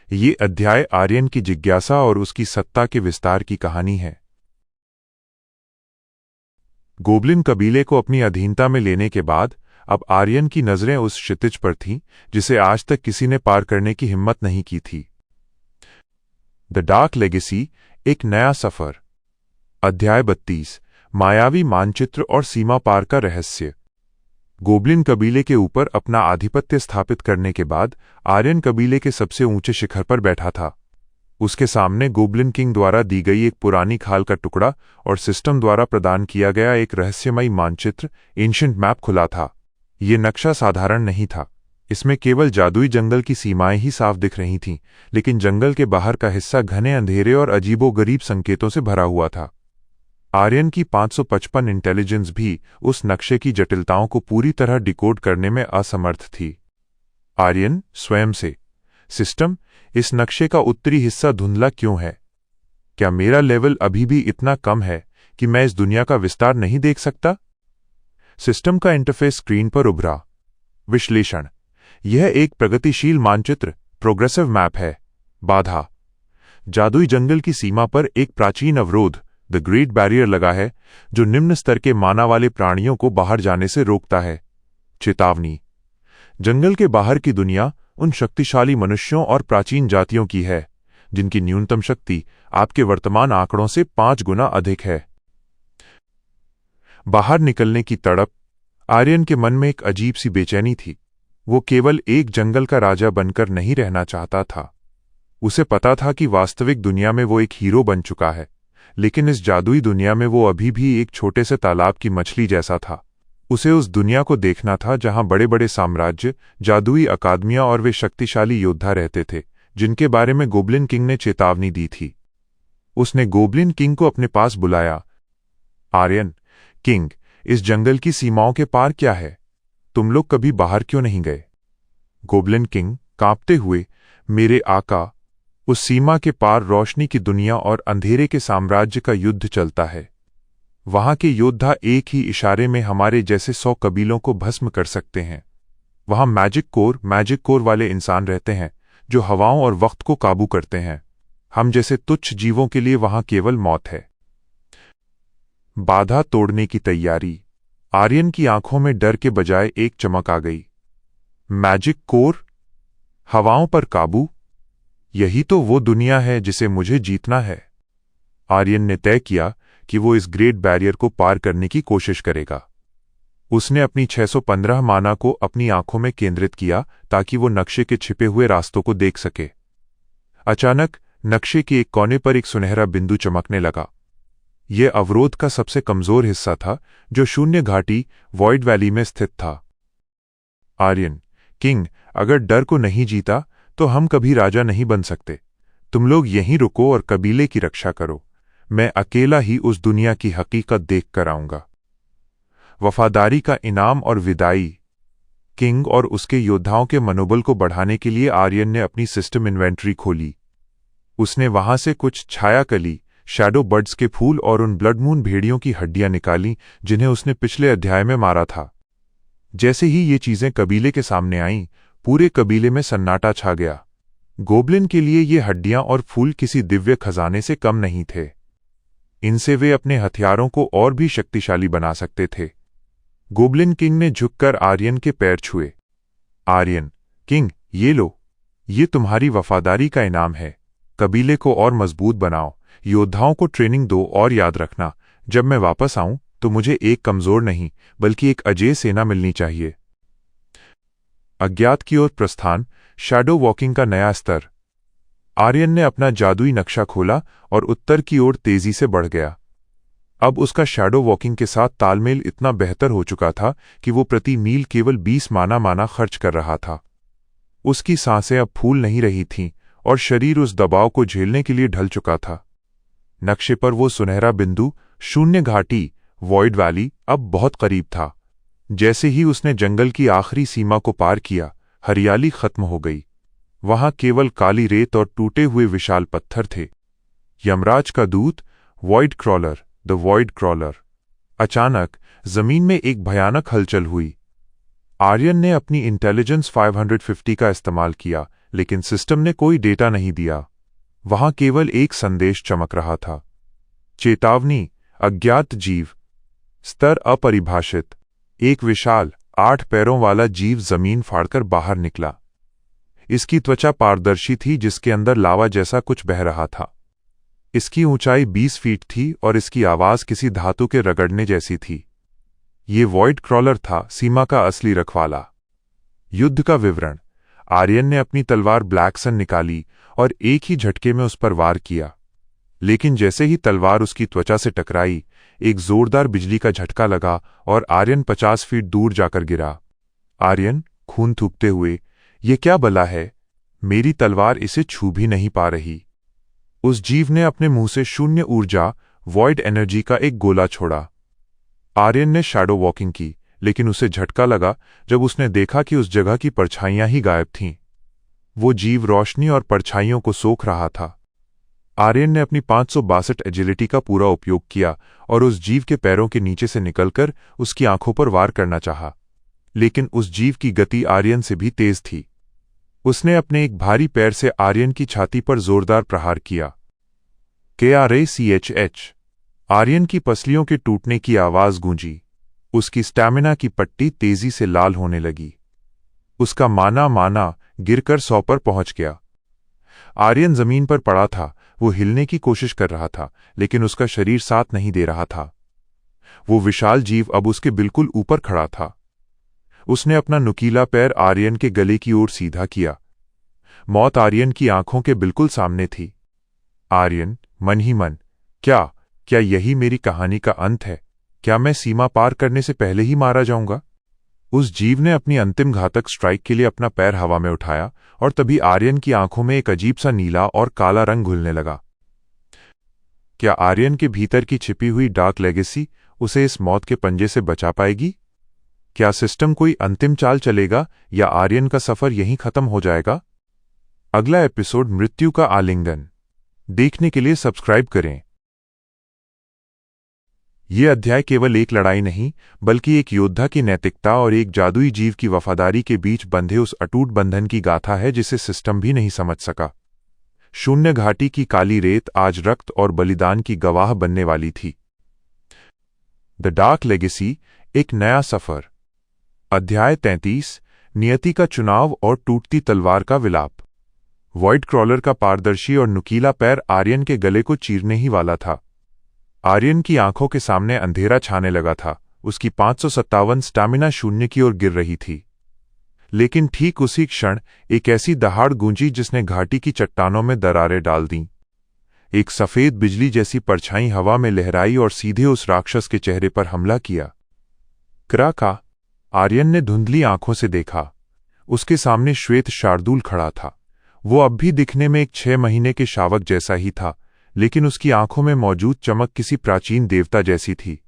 ये अध्याय आर्यन की जिज्ञासा और उसकी सत्ता के विस्तार की कहानी है। गोब्लिन कबीले को अपनी अधीनता में लेने के बाद अब आर्यन की नजरें उस क्षितिज पर थीं जिसे आज तक किसी ने पार करने की हिम्मत नहीं की थी। द डार्क लेगेसी, एक नया सफर। अध्याय 32, मायावी मानचित्र और सीमा पार का रहस्य। गोब्लिन कबीले के ऊपर अपना आधिपत्य स्थापित करने के बाद आर्यन कबीले के सबसे ऊंचे शिखर पर बैठा था। उसके सामने गोब्लिन किंग द्वारा दी गई एक पुरानी खाल का टुकड़ा और सिस्टम द्वारा प्रदान किया गया एक रहस्यमयी मानचित्र, एंशिएंट मैप खुला था। ये नक्शा साधारण नहीं था। इसमें केवल जादुई जंगल की सीमाएं ही साफ दिख रही थीं, लेकिन जंगल के बाहर का हिस्सा घने अंधेरे और अजीबोगरीब संकेतों से भरा हुआ था। आर्यन की 555 इंटेलिजेंस भी उस नक्शे की जटिलताओं को पूरी तरह डिकोड करने में असमर्थ थी। आर्यन स्वयं से, सिस्टम, इस नक्शे का उत्तरी हिस्सा धुंधला क्यों है? क्या मेरा लेवल अभी भी इतना कम है कि मैं इस दुनिया का विस्तार नहीं देख सकता? सिस्टम का इंटरफेस स्क्रीन पर उभरा। विश्लेषण: यह एक प्रगतिशील मानचित्र, प्रोग्रेसिव मैप है। बाधा: जादुई जंगल की सीमा पर एक प्राचीन अवरोध, द ग्रेट बैरियर लगा है, जो निम्न स्तर के माना वाले प्राणियों को बाहर जाने से रोकता है। चेतावनी: जंगल के बाहर की दुनिया उन शक्तिशाली मनुष्यों और प्राचीन जातियों की है जिनकी न्यूनतम शक्ति आपके वर्तमान आंकड़ों से 5 गुना अधिक है। बाहर निकलने की तड़प। आर्यन के मन में एक अजीब सी बेचैनी थी। वो केवल एक जंगल का राजा बनकर नहीं रहना चाहता था। उसे पता था कि वास्तविक दुनिया में वो एक हीरो बन चुका है, लेकिन इस जादुई दुनिया में वो अभी भी एक छोटे से तालाब की मछली जैसा था। उसे उस दुनिया को देखना था जहां बड़े बड़े साम्राज्य, जादुई अकादमियां और वे शक्तिशाली योद्धा रहते थे जिनके बारे में गोब्लिन किंग ने चेतावनी दी थी। उसने गोब्लिन किंग को अपने पास बुलाया। आर्यन, किंग, इस जंगल की सीमाओं के पार क्या है? तुम लोग कभी बाहर क्यों नहीं गए? गोब्लिन किंग कांपते हुए, मेरे आका, उस सीमा के पार रोशनी की दुनिया और अंधेरे के साम्राज्य का युद्ध चलता है। वहां के योद्धा एक ही इशारे में हमारे जैसे 100 कबीलों को भस्म कर सकते हैं। वहां मैजिक कोर वाले इंसान रहते हैं जो हवाओं और वक्त को काबू करते हैं। हम जैसे तुच्छ जीवों के लिए वहां केवल मौत है। बाधा तोड़ने की तैयारी। आर्यन की आंखों में डर के बजाय एक चमक आ गई। मैजिक कोर, हवाओं पर काबू, यही तो वो दुनिया है जिसे मुझे जीतना है। आर्यन ने तय किया कि वो इस ग्रेट बैरियर को पार करने की कोशिश करेगा। उसने अपनी 615 माना को अपनी आंखों में केंद्रित किया ताकि वो नक्शे के छिपे हुए रास्तों को देख सके। अचानक नक्शे के एक कोने पर एक सुनहरा बिंदु चमकने लगा। यह अवरोध का सबसे कमजोर हिस्सा था जो शून्य घाटी, वॉइड वैली में स्थित था। आर्यन, किंग, अगर डर को नहीं जीता तो हम कभी राजा नहीं बन सकते। तुम लोग यहीं रुको और कबीले की रक्षा करो। मैं अकेला ही उस दुनिया की हकीकत देख कर आऊंगा। वफादारी का इनाम और विदाई। किंग और उसके योद्धाओं के मनोबल को बढ़ाने के लिए आर्यन ने अपनी सिस्टम इन्वेंट्री खोली। उसने वहां से कुछ छायाकली, शैडो बर्ड्स के फूल और उन ब्लड मून भेड़ियों की हड्डियां निकाली जिन्हें उसने पिछले अध्याय में मारा था। जैसे ही ये चीजें कबीले के सामने आईं, पूरे कबीले में सन्नाटा छा गया। गोब्लिन के लिए ये हड्डियां और फूल किसी दिव्य खजाने से कम नहीं थे। इनसे वे अपने हथियारों को और भी शक्तिशाली बना सकते थे। गोब्लिन किंग ने झुककर आर्यन के पैर छुए। आर्यन, किंग, ये लो, ये तुम्हारी वफादारी का इनाम है। कबीले को और मजबूत बनाओ, योद्धाओं को ट्रेनिंग दो और याद रखना, जब मैं वापस आऊं तो मुझे एक कमजोर नहीं बल्कि एक अजेय सेना मिलनी चाहिए। अज्ञात की ओर प्रस्थान, शैडो वॉकिंग का नया स्तर। आर्यन ने अपना जादुई नक्शा खोला और उत्तर की ओर तेजी से बढ़ गया। अब उसका शैडो वॉकिंग के साथ तालमेल इतना बेहतर हो चुका था कि वो प्रति मील केवल 20 माना खर्च कर रहा था। उसकी सांसें अब फूल नहीं रही थीं और शरीर उस दबाव को झेलने के लिए ढल चुका था। नक्शे पर वो सुनहरा बिंदु, शून्य घाटी, वॉइड वैली, अब बहुत करीब था। जैसे ही उसने जंगल की आखिरी सीमा को पार किया, हरियाली खत्म हो गई। वहां केवल काली रेत और टूटे हुए विशाल पत्थर थे। यमराज का दूत, void crawler, the void crawler. अचानक जमीन में एक भयानक हलचल हुई। आर्यन ने अपनी इंटेलिजेंस 550 का इस्तेमाल किया, लेकिन सिस्टम ने कोई डेटा नहीं दिया। वहां केवल एक संदेश चमक रहा था। चेतावनी, अज्ञात जीव, स्तर अपरिभाषित। एक विशाल 8 पैरों वाला जीव जमीन फाड़कर बाहर निकला। इसकी त्वचा पारदर्शी थी, जिसके अंदर लावा जैसा कुछ बह रहा था। इसकी ऊंचाई 20 फीट थी और इसकी आवाज किसी धातु के रगड़ने जैसी थी। ये वॉइड क्रॉलर था, सीमा का असली रखवाला। युद्ध का विवरण। आर्यन ने अपनी तलवार ब्लैकसन निकाली और एक ही झटके में उस पर वार किया। लेकिन जैसे ही तलवार उसकी त्वचा से टकराई, एक जोरदार बिजली का झटका लगा और आर्यन 50 फीट दूर जाकर गिरा। आर्यन खून थूकते हुए, ये क्या बला है? मेरी तलवार इसे छू भी नहीं पा रही। उस जीव ने अपने मुंह से शून्य ऊर्जा, वॉइड एनर्जी का एक गोला छोड़ा। आर्यन ने शैडो वॉकिंग की, लेकिन उसे झटका लगा जब उसने देखा कि उस जगह की परछाइयां ही गायब थीं। वो जीव रोशनी और परछाइयों को सोख रहा था। आर्यन ने अपनी 562 एजिलिटी का पूरा उपयोग किया और उस जीव के पैरों के नीचे से निकलकर उसकी आंखों पर वार करना चाहा। लेकिन उस जीव की गति आर्यन से भी तेज थी। उसने अपने एक भारी पैर से आर्यन की छाती पर जोरदार प्रहार किया। KRACHH। आर्यन की पसलियों के टूटने की आवाज गूंजी। उसकी स्टैमिना की पट्टी तेजी से लाल होने लगी। उसका माना गिरकर 100 पर पहुंच गया। आर्यन जमीन पर पड़ा था। वो हिलने की कोशिश कर रहा था, लेकिन उसका शरीर साथ नहीं दे रहा था। वो विशाल जीव अब उसके बिल्कुल ऊपर खड़ा था। उसने अपना नुकीला पैर आर्यन के गले की ओर सीधा किया। मौत आर्यन की आंखों के बिल्कुल सामने थी। आर्यन मन ही मन, क्या यही मेरी कहानी का अंत है? क्या मैं सीमा पार करने से पहले ही मारा जाऊंगा? उस जीव ने अपनी अंतिम घातक स्ट्राइक के लिए अपना पैर हवा में उठाया और तभी आर्यन की आंखों में एक अजीब सा नीला और काला रंग घुलने लगा। क्या आर्यन के भीतर की छिपी हुई डार्क लेगेसी उसे इस मौत के पंजे से बचा पाएगी? क्या सिस्टम कोई अंतिम चाल चलेगा या आर्यन का सफर यहीं खत्म हो जाएगा? अगला एपिसोड मृत्यु का आलिंगन देखने के लिए सब्सक्राइब करें। यह अध्याय केवल एक लड़ाई नहीं, बल्कि एक योद्धा की नैतिकता और एक जादुई जीव की वफादारी के बीच बंधे उस अटूट बंधन की गाथा है जिसे सिस्टम भी नहीं समझ सका। शून्य घाटी की काली रेत आज रक्त और बलिदान की गवाह बनने वाली थी। द डार्क लेगेसी, एक नया सफर। अध्याय 33, नियति का चुनाव और टूटती तलवार का विलाप। वॉइड क्रॉलर का पारदर्शी और नुकीला पैर आर्यन के गले को चीरने ही वाला था। आर्यन की आंखों के सामने अंधेरा छाने लगा था। उसकी 557 स्टैमिना शून्य की ओर गिर रही थी। लेकिन ठीक उसी क्षण एक ऐसी दहाड़ गूंजी जिसने घाटी की चट्टानों में दरारें डाल दीं। एक सफेद बिजली जैसी परछाई हवा में लहराई और सीधे उस राक्षस के चेहरे पर हमला किया। क्रा। आर्यन ने धुंधली आंखों से देखा। उसके सामने श्वेत शार्दूल खड़ा था। वो अब भी दिखने में एक 6 महीने के शावक जैसा ही था, लेकिन उसकी आंखों में मौजूद चमक किसी प्राचीन देवता जैसी थी।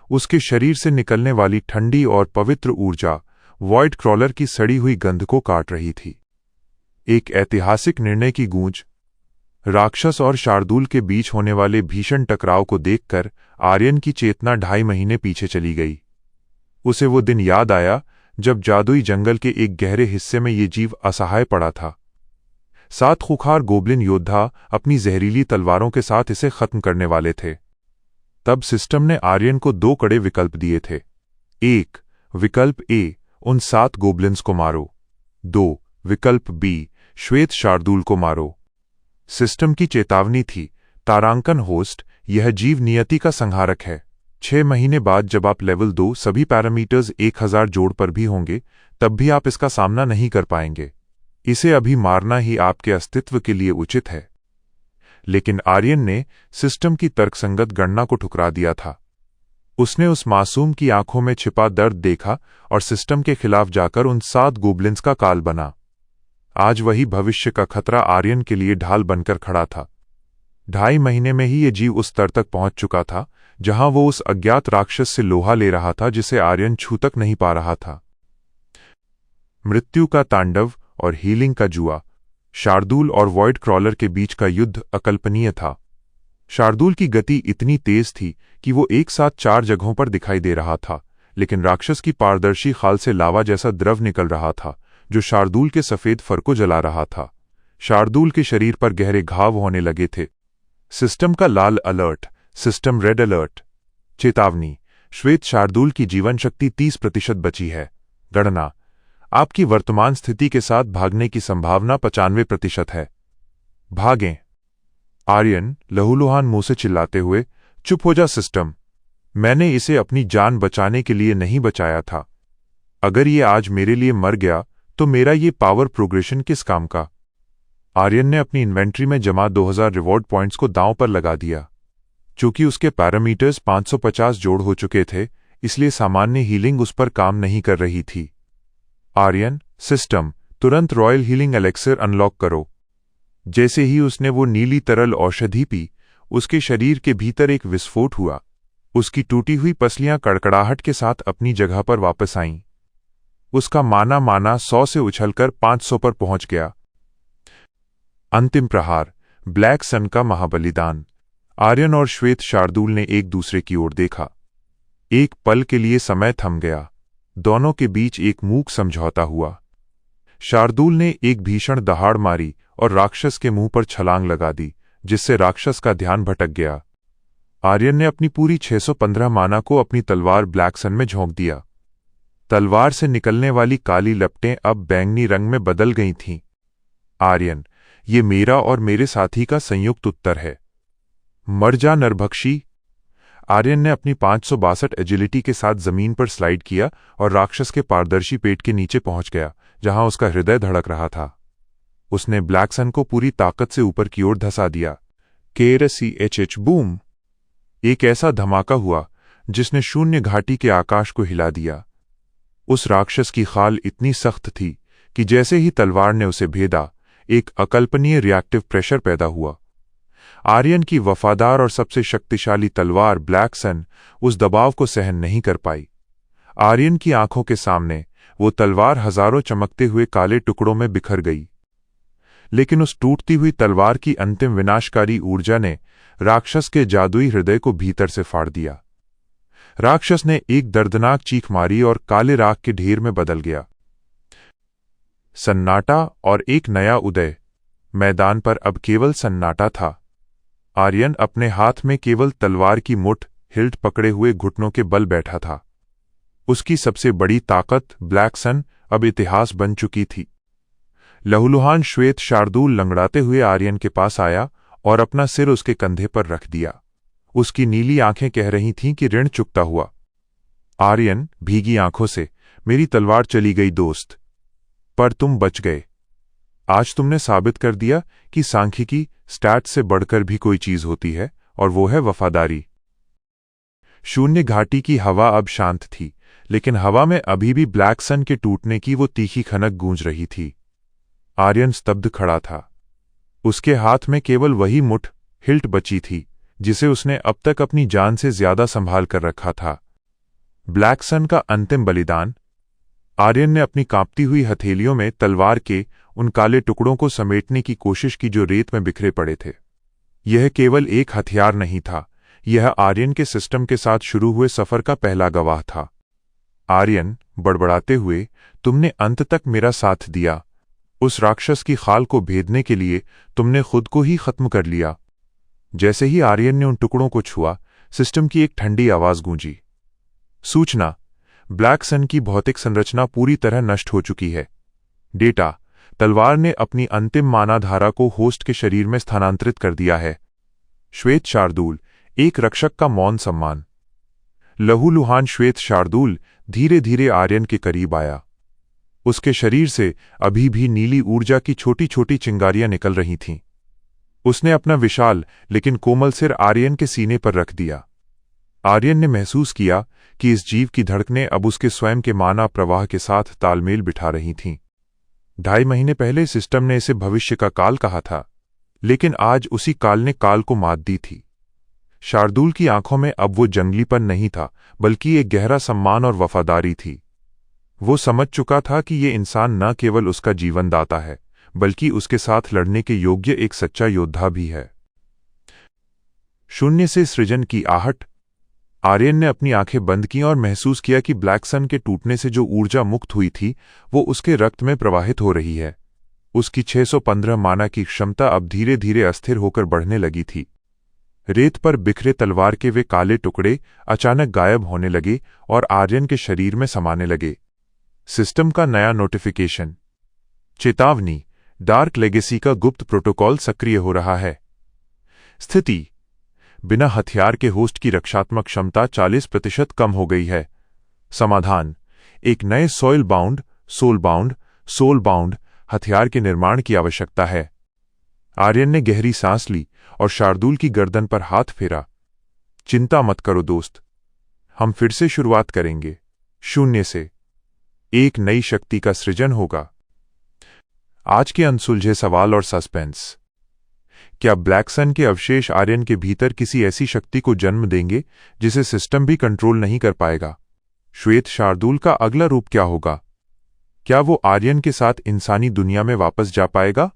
उसके शरीर से निकलने वाली ठंडी और पवित्र ऊर्जा वॉइड क्रॉलर की सड़ी हुई गंध को काट रही थी। एक ऐतिहासिक निर्णय की गूंज। राक्षस और शार्दूल के बीच होने वाले भीषण टकराव को देखकर आर्यन की चेतना 2.5 महीने पीछे चली गई। उसे वो दिन याद आया जब जादुई जंगल के एक गहरे हिस्से में ये जीव असहाय पड़ा था। 7 खूंखार गोब्लिन योद्धा अपनी जहरीली तलवारों के साथ इसे खत्म करने वाले थे। तब सिस्टम ने आर्यन को 2 कड़े विकल्प दिए थे। 1. विकल्प ए, उन 7 गोब्लिन्स को मारो। 2. विकल्प बी, श्वेत शार्दूल को मारो। सिस्टम की चेतावनी थी, तारांकन होस्ट, यह जीव नियति का संहारक है। 6 महीने बाद जब आप लेवल 2 सभी पैरामीटर्स 1000 जोड़ पर भी होंगे, तब भी आप इसका सामना नहीं कर पाएंगे। इसे अभी मारना ही आपके अस्तित्व के लिए उचित है। लेकिन आर्यन ने सिस्टम की तर्कसंगत गणना को ठुकरा दिया था। उसने उस मासूम की आंखों में छिपा दर्द देखा और सिस्टम के खिलाफ जाकर उन 7 गोब्लिन्स का काल बना। आज वही भविष्य का खतरा आर्यन के लिए ढाल बनकर खड़ा था। 2.5 महीने में ही ये जीव उस स्तर तक पहुंच चुका था जहां वो उस अज्ञात राक्षस से लोहा ले रहा था जिसे आर्यन छू तक नहीं पा रहा था। मृत्यु का तांडव और हीलिंग का जुआ। शार्दूल और वॉइड क्रॉलर के बीच का युद्ध अकल्पनीय था। शार्दूल की गति इतनी तेज थी कि वो एक साथ 4 जगहों पर दिखाई दे रहा था, लेकिन राक्षस की पारदर्शी खाल से लावा जैसा द्रव निकल रहा था जो शार्दूल के सफेद फर को जला रहा था। शार्दूल के शरीर पर गहरे घाव होने लगे थे। सिस्टम का लाल अलर्ट, सिस्टम रेड अलर्ट। चेतावनी, श्वेत शार्दूल की जीवन शक्ति 30% बची है। गणना, आपकी वर्तमान स्थिति के साथ भागने की संभावना 95% है। भागें। आर्यन लहूलुहान मुंह से चिल्लाते हुए, चुप हो जा सिस्टम, मैंने इसे अपनी जान बचाने के लिए नहीं बचाया था। अगर ये आज मेरे लिए मर गया तो मेरा ये पावर प्रोग्रेशन किस काम का। आर्यन ने अपनी इन्वेंट्री में जमा 2000 रिवॉर्ड पॉइंट्स को दांव पर लगा दिया। चूंकि उसके पैरामीटर्स 550 जोड़ हो चुके थे, इसलिए सामान्य हीलिंग उस पर काम नहीं कर रही थी। आर्यन, सिस्टम, तुरंत रॉयल हीलिंग एलेक्सिर अनलॉक करो। जैसे ही उसने वो नीली तरल औषधि पी, उसके शरीर के भीतर एक विस्फोट हुआ। उसकी टूटी हुई पसलियां कड़कड़ाहट के साथ अपनी जगह पर वापस आईं। उसका माना 100 से उछलकर 500 पर पहुंच गया। अंतिम प्रहार, ब्लैक सन का महाबलिदान। आर्यन और श्वेत शार्दूल ने एक दूसरे की ओर देखा। एक पल के लिए समय थम गया। दोनों के बीच एक मूक समझौता हुआ। शार्दूल ने एक भीषण दहाड़ मारी और राक्षस के मुंह पर छलांग लगा दी, जिससे राक्षस का ध्यान भटक गया। आर्यन ने अपनी पूरी 615 माना को अपनी तलवार ब्लैक सन में झोंक दिया। तलवार से निकलने वाली काली लपटें अब बैंगनी रंग में बदल गई थीं। आर्यन, ये मेरा और मेरे साथी का संयुक्त उत्तर है। मर जा नरभक्षी। आर्यन ने अपनी 562 एजिलिटी के साथ जमीन पर स्लाइड किया और राक्षस के पारदर्शी पेट के नीचे पहुंच गया, जहां उसका हृदय धड़क रहा था। उसने ब्लैक सन को पूरी ताकत से ऊपर की ओर धंसा दिया। KRCHH boom. एक ऐसा धमाका हुआ जिसने शून्य घाटी के आकाश को हिला दिया। उस राक्षस की खाल इतनी सख्त थी कि जैसे ही तलवार ने उसे भेदा, एक अकल्पनीय रिएक्टिव प्रेशर पैदा हुआ। आर्यन की वफादार और सबसे शक्तिशाली तलवार ब्लैक सन उस दबाव को सहन नहीं कर पाई। आर्यन की आंखों के सामने वो तलवार हजारों चमकते हुए काले टुकड़ों में बिखर गई। लेकिन उस टूटती हुई तलवार की अंतिम विनाशकारी ऊर्जा ने राक्षस के जादुई हृदय को भीतर से फाड़ दिया। राक्षस ने एक दर्दनाक चीख मारी और काले राख के ढेर में बदल गया। सन्नाटा और एक नया उदय। मैदान पर अब केवल सन्नाटा था। आर्यन अपने हाथ में केवल तलवार की मुठ हिल्ट पकड़े हुए घुटनों के बल बैठा था। उसकी सबसे बड़ी ताकत ब्लैक सन अब इतिहास बन चुकी थी। लहूलुहान श्वेत शार्दूल लंगड़ाते हुए आर्यन के पास आया और अपना सिर उसके कंधे पर रख दिया। उसकी नीली आंखें कह रही थीं कि ऋण चुकता हुआ। आर्यन भीगी आंखों से, मेरी तलवार चली गई दोस्त, पर तुम बच गए। आज तुमने साबित कर दिया कि सांख्यिकी स्टैट से बढ़कर भी कोई चीज होती है, और वो है वफादारी। शून्य घाटी की हवा अब शांत थी, लेकिन हवा में अभी भी ब्लैक सन के टूटने की वो तीखी खनक गूंज रही थी। आर्यन स्तब्ध खड़ा था। उसके हाथ में केवल वही मुठ हिल्ट बची थी जिसे उसने अब तक अपनी जान से ज्यादा संभाल कर रखा था। ब्लैक सन का अंतिम बलिदान। आर्यन ने अपनी कांपती हुई हथेलियों में तलवार के उन काले टुकड़ों को समेटने की कोशिश की जो रेत में बिखरे पड़े थे। यह केवल एक हथियार नहीं था, यह आर्यन के सिस्टम के साथ शुरू हुए सफर का पहला गवाह था। आर्यन, बड़बड़ाते हुए, तुमने अंत तक मेरा साथ दिया। उस राक्षस की खाल को भेदने के लिए तुमने खुद को ही खत्म कर लिया। जैसे ही आर्यन ने उन टुकड़ों को छुआ, सिस्टम की एक ठंडी आवाज गूंजी। सूचना, ब्लैक सन की भौतिक संरचना पूरी तरह नष्ट हो चुकी है। डेटा, तलवार ने अपनी अंतिम मानाधारा को होस्ट के शरीर में स्थानांतरित कर दिया है। श्वेत शार्दूल, एक रक्षक का मौन सम्मान। लहूलुहान श्वेत शार्दूल धीरे धीरे आर्यन के करीब आया। उसके शरीर से अभी भी नीली ऊर्जा की छोटी छोटी चिंगारियां निकल रही थीं। उसने अपना विशाल लेकिन कोमल सिर आर्यन के सीने पर रख दिया। आर्यन ने महसूस किया कि इस जीव की धड़कनें अब उसके स्वयं के माना प्रवाह के साथ तालमेल बिठा रही थीं। 2.5 महीने पहले सिस्टम ने इसे भविष्य का काल कहा था, लेकिन आज उसी काल ने काल को मात दी थी। शार्दूल की आंखों में अब वो जंगलीपन नहीं था, बल्कि एक गहरा सम्मान और वफादारी थी। वो समझ चुका था कि ये इंसान न केवल उसका जीवन दाता है, बल्कि उसके साथ लड़ने के योग्य एक सच्चा योद्धा भी है। शून्य से सृजन की आहट। आर्यन ने अपनी आंखें बंद की और महसूस किया कि ब्लैक सन के टूटने से जो ऊर्जा मुक्त हुई थी, वो उसके रक्त में प्रवाहित हो रही है। उसकी 615 माना की क्षमता अब धीरे धीरे अस्थिर होकर बढ़ने लगी थी। रेत पर बिखरे तलवार के वे काले टुकड़े अचानक गायब होने लगे और आर्यन के शरीर में समाने लगे। सिस्टम का नया नोटिफिकेशन। चेतावनी, डार्क लेगेसी का गुप्त प्रोटोकॉल सक्रिय हो रहा है। स्थिति, बिना हथियार के होस्ट की रक्षात्मक क्षमता 40% कम हो गई है। समाधान, एक नए सोल बाउंड हथियार के निर्माण की आवश्यकता है। आर्यन ने गहरी सांस ली और शार्दूल की गर्दन पर हाथ फेरा। चिंता मत करो दोस्त, हम फिर से शुरुआत करेंगे, 0 से। एक नई शक्ति का सृजन होगा। आज के अनसुलझे सवाल और सस्पेंस। क्या ब्लैक सन के अवशेष आर्यन के भीतर किसी ऐसी शक्ति को जन्म देंगे जिसे सिस्टम भी कंट्रोल नहीं कर पाएगा? श्वेत शार्दूल का अगला रूप क्या होगा? क्या वो आर्यन के साथ इंसानी दुनिया में वापस जा पाएगा?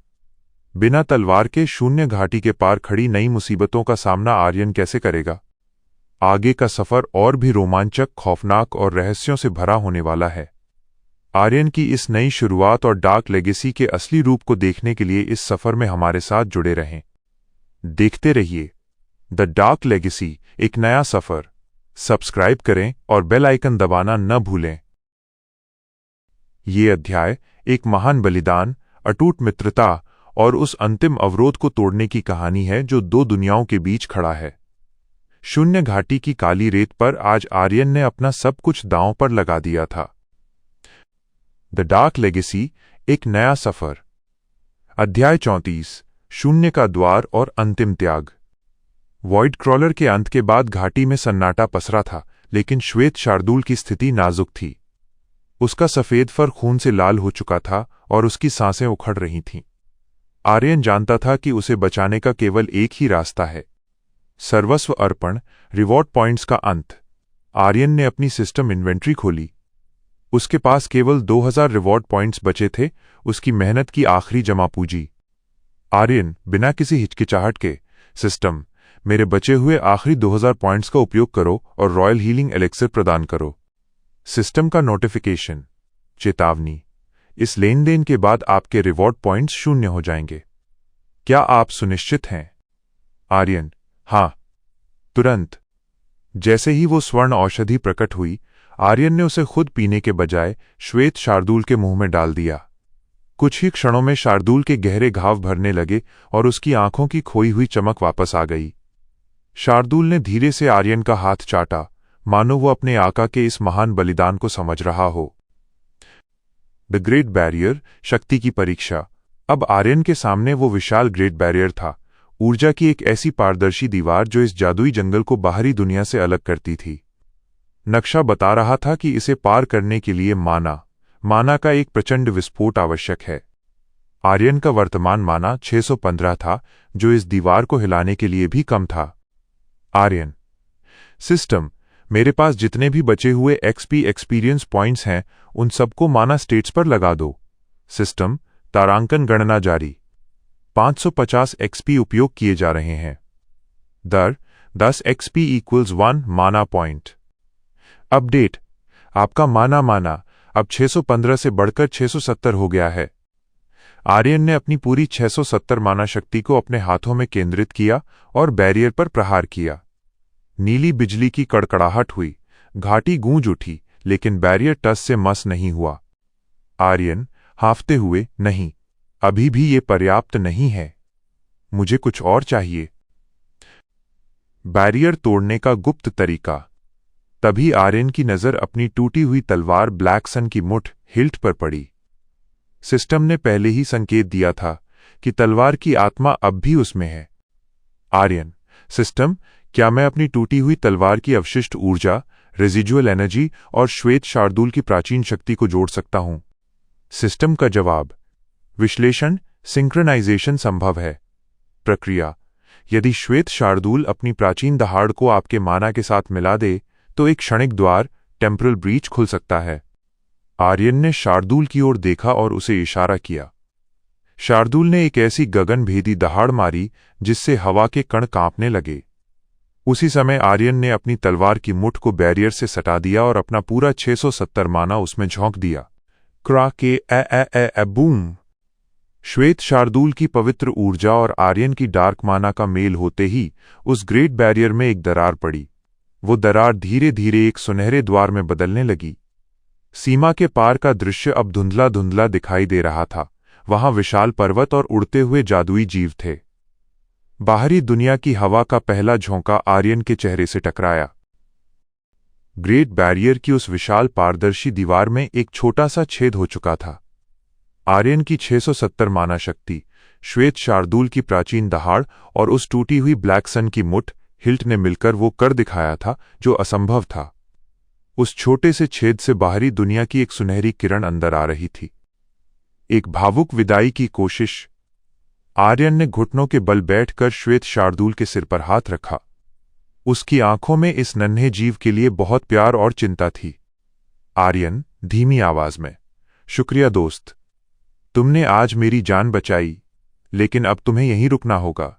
बिना तलवार के शून्य घाटी के पार खड़ी नई मुसीबतों का सामना आर्यन कैसे करेगा? आगे का सफर और भी रोमांचक, खौफनाक और रहस्यों से भरा होने वाला है। आर्यन की इस नई शुरुआत और डार्क लेगेसी के असली रूप को देखने के लिए इस सफर में हमारे साथ जुड़े रहें। देखते रहिए द डार्क लेगेसी, एक नया सफर। सब्सक्राइब करें और बेल आइकन दबाना न भूलें। ये अध्याय एक महान बलिदान, अटूट मित्रता और उस अंतिम अवरोध को तोड़ने की कहानी है जो दो दुनियाओं के बीच खड़ा है। शून्य घाटी की काली रेत पर आज आर्यन ने अपना सब कुछ दांव पर लगा दिया था। द डार्क लेगेसी, एक नया सफर। अध्याय 34, शून्य का द्वार और अंतिम त्याग। वॉइड क्रॉलर के अंत के बाद घाटी में सन्नाटा पसरा था, लेकिन श्वेत शार्दूल की स्थिति नाजुक थी। उसका सफेद फर खून से लाल हो चुका था और उसकी सांसें उखड़ रही थीं। आर्यन जानता था कि उसे बचाने का केवल एक ही रास्ता है, सर्वस्व अर्पण, रिवॉर्ड पॉइंट्स का अंत। आर्यन ने अपनी सिस्टम इन्वेंट्री खोली। उसके पास केवल 2000 रिवॉर्ड पॉइंट्स बचे थे, उसकी मेहनत की आखिरी जमा पूंजी। आर्यन बिना किसी हिचकिचाहट के, सिस्टम, मेरे बचे हुए आखिरी 2000 पॉइंट्स का उपयोग करो और रॉयल हीलिंग एलेक्सिर प्रदान करो। सिस्टम का नोटिफिकेशन। चेतावनी, इस लेन देन के बाद आपके रिवॉर्ड पॉइंट्स 0 हो जाएंगे। क्या आप सुनिश्चित हैं? आर्यन, हाँ। तुरंत जैसे ही वो स्वर्ण औषधि प्रकट हुई, आर्यन ने उसे खुद पीने के बजाय श्वेत शार्दूल के मुंह में डाल दिया। कुछ ही क्षणों में शार्दूल के गहरे घाव भरने लगे और उसकी आंखों की खोई हुई चमक वापस आ गई। शार्दूल ने धीरे से आर्यन का हाथ चाटा, मानो वो अपने आका के इस महान बलिदान को समझ रहा हो। द ग्रेट बैरियर, शक्ति की परीक्षा। अब आर्यन के सामने वो विशाल ग्रेट बैरियर था, ऊर्जा की एक ऐसी पारदर्शी दीवार जो इस जादुई जंगल को बाहरी दुनिया से अलग करती थी। नक्शा बता रहा था कि इसे पार करने के लिए माना का एक प्रचंड विस्फोट आवश्यक है। आर्यन का वर्तमान माना 615 था, जो इस दीवार को हिलाने के लिए भी कम था। आर्यन, सिस्टम, मेरे पास जितने भी बचे हुए एक्सपी एक्सपीरियंस पॉइंट्स हैं, उन सबको माना स्टेट्स पर लगा दो। सिस्टम, तारांकन गणना जारी। 550 एक्सपी उपयोग किए जा रहे हैं। दर 10 एक्सपी = 1 माना पॉइंट। अपडेट, आपका माना अब 615 से बढ़कर 670 हो गया है। आर्यन ने अपनी पूरी 670 माना शक्ति को अपने हाथों में केंद्रित किया और बैरियर पर प्रहार किया। नीली बिजली की कड़कड़ाहट हुई, घाटी गूंज उठी, लेकिन बैरियर टस से मस नहीं हुआ। आर्यन, हांफते हुए, नहीं, अभी भी ये पर्याप्त नहीं है, मुझे कुछ और चाहिए। बैरियर तोड़ने का गुप्त तरीका। तभी आर्यन की नजर अपनी टूटी हुई तलवार ब्लैक सन की मुठ हिल्ट पर पड़ी। सिस्टम ने पहले ही संकेत दिया था कि तलवार की आत्मा अब भी उसमें है। आर्यन, सिस्टम, क्या मैं अपनी टूटी हुई तलवार की अवशिष्ट ऊर्जा, रेजिजुअल एनर्जी और श्वेत शार्दूल की प्राचीन शक्ति को जोड़ सकता हूं? सिस्टम का जवाब, विश्लेषण, सिंक्रोनाइजेशन संभव है। प्रक्रिया, यदि श्वेत शार्दूल अपनी प्राचीन दहाड़ को आपके माना के साथ मिला दे तो एक क्षणिक द्वार, टेम्परल ब्रीच, खुल सकता है। आर्यन ने शार्दूल की ओर देखा और उसे इशारा किया। शार्दूल ने एक ऐसी गगनभेदी दहाड़ मारी जिससे हवा के कण कांपने लगे। उसी समय आर्यन ने अपनी तलवार की मुठ को बैरियर से सटा दिया और अपना पूरा 670 माना उसमें झोंक दिया। क्रा के ए बूम। श्वेत शार्दूल की पवित्र ऊर्जा और आर्यन की डार्क माना का मेल होते ही उस ग्रेट बैरियर में एक दरार पड़ी। वो दरार धीरे धीरे एक सुनहरे द्वार में बदलने लगी। सीमा के पार का दृश्य अब धुंधला धुंधला दिखाई दे रहा था। वहां विशाल पर्वत और उड़ते हुए जादुई जीव थे। बाहरी दुनिया की हवा का पहला झोंका आर्यन के चेहरे से टकराया। ग्रेट बैरियर की उस विशाल पारदर्शी दीवार में एक छोटा सा छेद हो चुका था। आर्यन की 670 माना शक्ति, श्वेत शार्दूल की प्राचीन दहाड़ और उस टूटी हुई ब्लैक सन की मुठ हिल्ट ने मिलकर वो कर दिखाया था जो असंभव था। उस छोटे से छेद से बाहरी दुनिया की एक सुनहरी किरण अंदर आ रही थी। एक भावुक विदाई की कोशिश। आर्यन ने घुटनों के बल बैठकर श्वेत शार्दूल के सिर पर हाथ रखा। उसकी आंखों में इस नन्हे जीव के लिए बहुत प्यार और चिंता थी। आर्यन धीमी आवाज में, शुक्रिया दोस्त, तुमने आज मेरी जान बचाई, लेकिन अब तुम्हें यहीं रुकना होगा।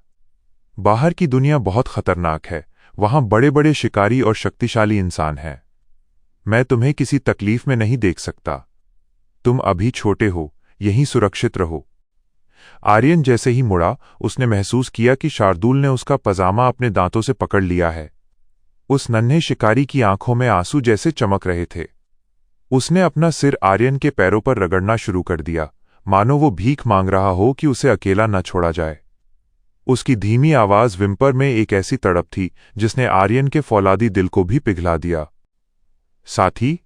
बाहर की दुनिया बहुत खतरनाक है। वहां बड़े बड़े शिकारी और शक्तिशाली इंसान हैं। मैं तुम्हें किसी तकलीफ में नहीं देख सकता। तुम अभी छोटे हो, यहीं सुरक्षित रहो। आर्यन जैसे ही मुड़ा, उसने महसूस किया कि शार्दूल ने उसका पजामा अपने दांतों से पकड़ लिया है। उस नन्हे शिकारी की आंखों में आंसू जैसे चमक रहे थे। उसने अपना सिर आर्यन के पैरों पर रगड़ना शुरू कर दिया, मानो वो भीख मांग रहा हो कि उसे अकेला न छोड़ा जाए। उसकी धीमी आवाज विम्पर में एक ऐसी तड़प थी जिसने आर्यन के फौलादी दिल को भी पिघला दिया। साथी,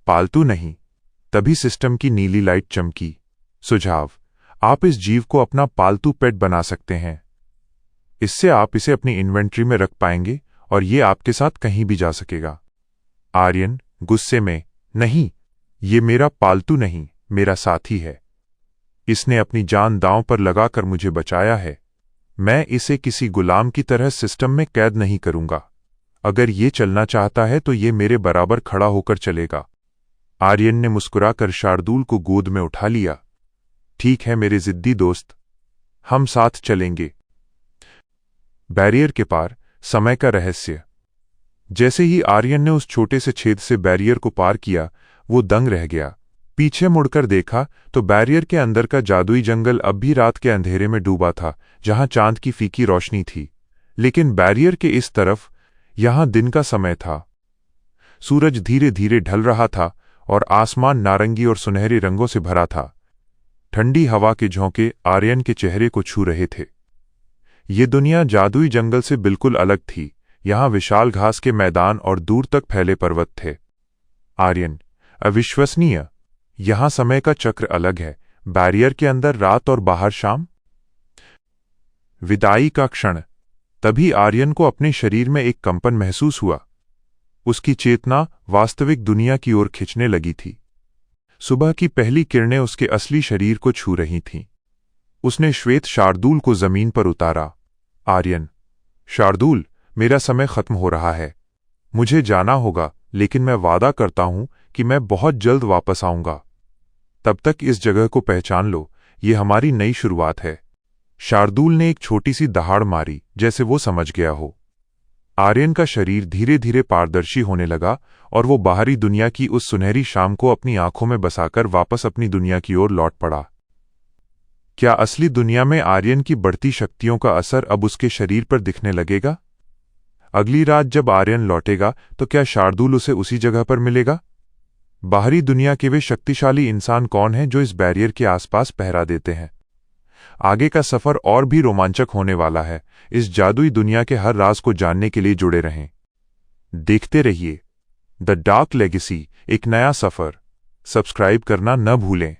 पालतू नहीं। तभी सिस्टम की नीली लाइट चमकी। सुझाव: आप इस जीव को अपना पालतू पेट बना सकते हैं। इससे आप इसे अपनी इन्वेंट्री में रख पाएंगे और ये आपके साथ कहीं भी जा सकेगा। आर्यन गुस्से में, नहीं, ये मेरा पालतू नहीं, मेरा साथी है। इसने अपनी जान दांव पर लगाकर मुझे बचाया है। मैं इसे किसी गुलाम की तरह सिस्टम में कैद नहीं करूंगा। अगर ये चलना चाहता है तो ये मेरे बराबर खड़ा होकर चलेगा। आर्यन ने मुस्कुराकर शार्दूल को गोद में उठा लिया। ठीक है मेरे जिद्दी दोस्त, हम साथ चलेंगे। बैरियर के पार, समय का रहस्य। जैसे ही आर्यन ने उस छोटे से छेद से बैरियर को पार किया, वो दंग रह गया। पीछे मुड़कर देखा तो बैरियर के अंदर का जादुई जंगल अब भी रात के अंधेरे में डूबा था, जहां चांद की फीकी रोशनी थी। लेकिन बैरियर के इस तरफ यहां दिन का समय था। सूरज धीरे धीरे ढल रहा था और आसमान नारंगी और सुनहरे रंगों से भरा था। ठंडी हवा के झोंके आर्यन के चेहरे को छू रहे थे। ये दुनिया जादुई जंगल से बिल्कुल अलग थी। यहां विशाल घास के मैदान और दूर तक फैले पर्वत थे। आर्यन, अविश्वसनीय। यहां समय का चक्र अलग है। बैरियर के अंदर रात और बाहर शाम। विदाई का क्षण। तभी आर्यन को अपने शरीर में एक कंपन महसूस हुआ। उसकी चेतना वास्तविक दुनिया की ओर खिंचने लगी थी। सुबह की पहली किरणें उसके असली शरीर को छू रही थीं। उसने श्वेत शार्दूल को जमीन पर उतारा। आर्यन, शार्दूल, मेरा समय खत्म हो रहा है। मुझे जाना होगा, लेकिन मैं वादा करता हूं कि मैं बहुत जल्द वापस आऊंगा। तब तक इस जगह को पहचान लो, ये हमारी नई शुरुआत है। शार्दूल ने एक छोटी सी दहाड़ मारी, जैसे वो समझ गया हो। आर्यन का शरीर धीरे धीरे पारदर्शी होने लगा और वो बाहरी दुनिया की उस सुनहरी शाम को अपनी आंखों में बसाकर वापस अपनी दुनिया की ओर लौट पड़ा। क्या असली दुनिया में आर्यन की बढ़ती शक्तियों का असर अब उसके शरीर पर दिखने लगेगा? अगली रात जब आर्यन लौटेगा तो क्या शार्दूल उसे उसी जगह पर मिलेगा? बाहरी दुनिया के वे शक्तिशाली इंसान कौन हैं जो इस बैरियर के आसपास पहरा देते हैं? आगे का सफर और भी रोमांचक होने वाला है। इस जादुई दुनिया के हर राज को जानने के लिए जुड़े रहें। देखते रहिए द डार्क लेगेसी, एक नया सफर। सब्सक्राइब करना न भूलें।